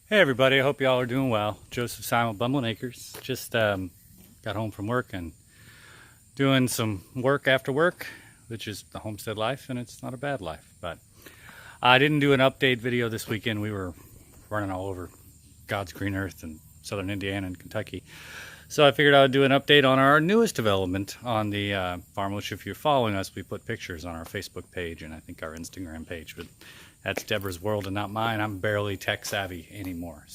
Hey everybody, I hope y'all are doing well. Joseph Simon, Bumblin Acres. Just got home from work and doing some work after work, which is the homestead life, and it's not a bad life. But I didn't do an update video this weekend. We were running all over God's green earth in southern Indiana and Kentucky. So I figured I would do an update on our newest development on the farm, which if you're following us, we put pictures on our Facebook page and I think our Instagram page, but that's Deborah's world and not mine. I'm barely tech savvy anymore.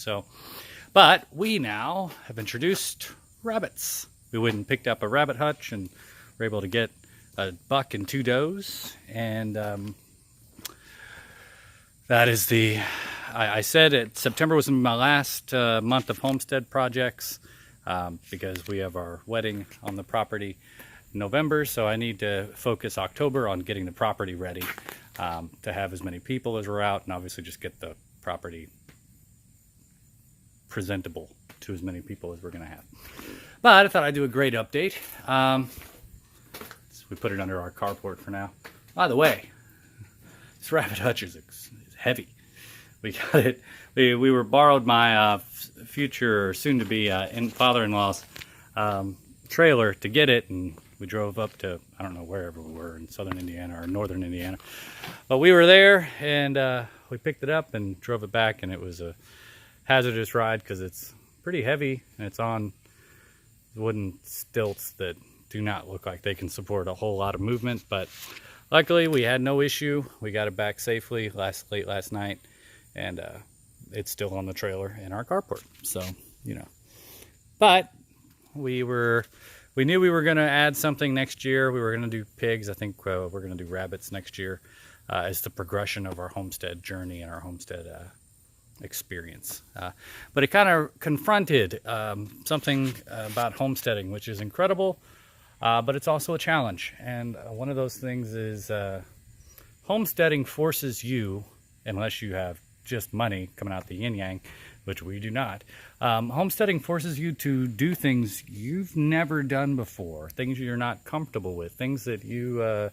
But we now have introduced rabbits. We went and picked up a rabbit hutch and were able to get a buck and 2 does. And that is I said September was my last month of homestead projects because we have our wedding on the property in November. So I need to focus October on getting the property ready to have as many people as we're out, and obviously just get the property presentable to as many people as we're going to have. But I thought I'd do a great update. So we put it under our carport for now. By the way, this rabbit hutch is heavy. We got it. We were borrowed my future, soon-to-be father-in-law's trailer to get it, and we drove up to, I don't know, wherever we were in southern Indiana or northern Indiana. But we were there, and we picked it up and drove it back, and it was a hazardous ride because it's pretty heavy, and it's on wooden stilts that do not look like they can support a whole lot of movement. But luckily, we had no issue. We got it back safely late last night, and it's still on the trailer in our carport. So, you know. But we knew we were going to add something next year. We were going to do pigs. I think we're going to do rabbits next year as the progression of our homestead journey and our homestead experience. But it kind of confronted something about homesteading, which is incredible, but it's also a challenge. And one of those things is homesteading forces you, unless you have just money coming out the yin-yang, which we do not. Homesteading forces you to do things you've never done before, things you're not comfortable with, things that you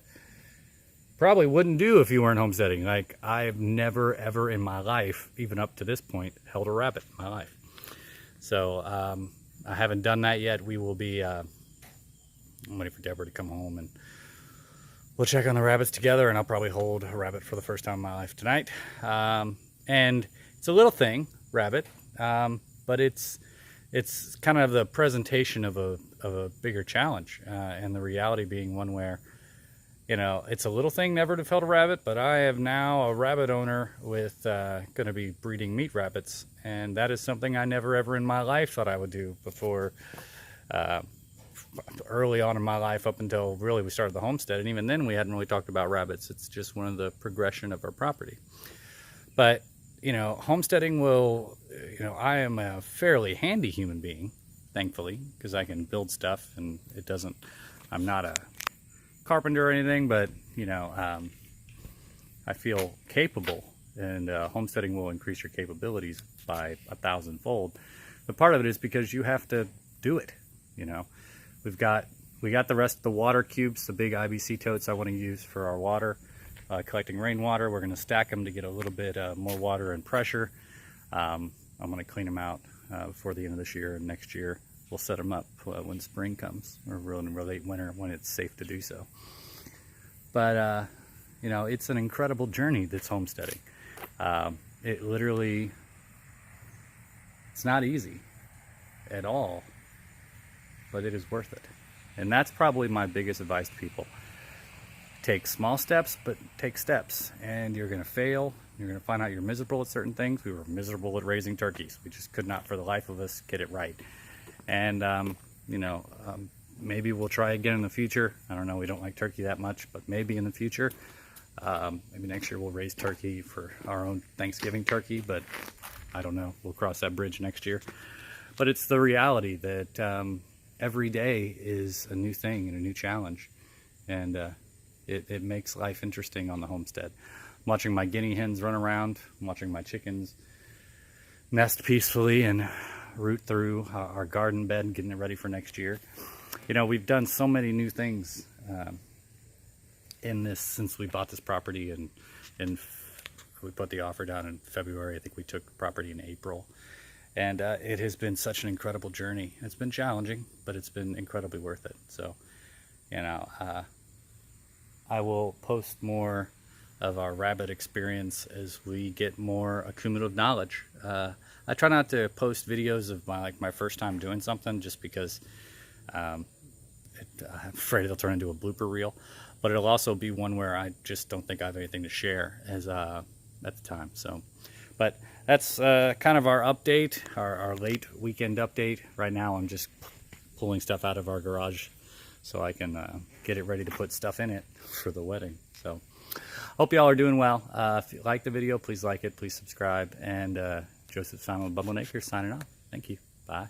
probably wouldn't do if you weren't homesteading. Like, I've never, ever in my life, even up to this point, held a rabbit in my life. So I haven't done that yet. We will be, I'm waiting for Deborah to come home, and we'll check on the rabbits together, and I'll probably hold a rabbit for the first time in my life tonight. And it's a little thing, rabbit, but it's kind of the presentation of a bigger challenge, and the reality being one where, you know, it's a little thing never to have held a rabbit, but I am now a rabbit owner with going to be breeding meat rabbits, and that is something I never ever in my life thought I would do before. Early on in my life, up until really we started the homestead, and even then we hadn't really talked about rabbits. It's just one of the progression of our property. But you know, homesteading will, you know, I am a fairly handy human being, thankfully, because I can build stuff, and it doesn't, I'm not a carpenter or anything, but, you know, I feel capable, and homesteading will increase your capabilities by 1,000-fold. But part of it is because you have to do it, you know. We got the rest of the water cubes, the big IBC totes I want to use for our water. Collecting rainwater. We're going to stack them to get a little bit more water and pressure. I'm going to clean them out before the end of this year, and next year we'll set them up when spring comes, or really late winter when it's safe to do so. But you know, it's an incredible journey that's homesteading. It literally, it's not easy at all, but it is worth it. And that's probably my biggest advice to people. Take small steps, but take steps, and you're going to fail. You're going to find out you're miserable at certain things. We were miserable at raising turkeys. We just could not, for the life of us, get it right. And you know, maybe we'll try again in the future. I don't know. We don't like turkey that much, but maybe in the future, maybe next year we'll raise turkey for our own Thanksgiving turkey. But I don't know. We'll cross that bridge next year. But it's the reality that every day is a new thing and a new challenge, and it makes life interesting on the homestead. I'm watching my guinea hens run around. I'm watching my chickens nest peacefully and root through our garden bed, getting it ready for next year. You know, we've done so many new things in this since we bought this property in we put the offer down in February. I think we took property in April. And it has been such an incredible journey. It's been challenging, but it's been incredibly worth it. So, you know, I will post more of our rabbit experience as we get more accumulative knowledge. I try not to post videos of my first time doing something, just because I'm afraid it'll turn into a blooper reel. But it'll also be one where I just don't think I have anything to share at the time. So, but that's kind of our update, our late weekend update. Right now I'm just pulling stuff out of our garage so I can get it ready to put stuff in it for the wedding. So hope y'all are doing well. If you like the video, please like it, please subscribe. And Joseph Simon with Bumblin Acres signing off. Thank you. Bye.